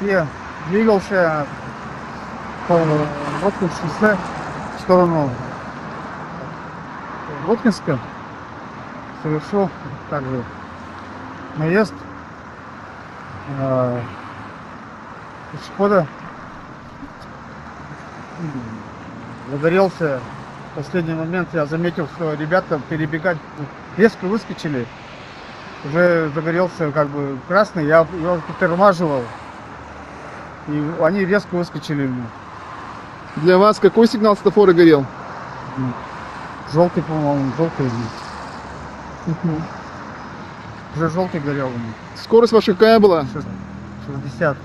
Я двигался по Воткинскому шоссе в сторону Воткинска. Совершил также наезд пешехода. Загорелся. В последний момент я заметил, что ребята перебегать резко выскочили. Уже загорелся как бы красный, я его притормаживал. И они резко выскочили. Для вас какой сигнал светофора горел? Желтый, по-моему, желтый. Уже желтый горел. Скорость ваша какая была? 60.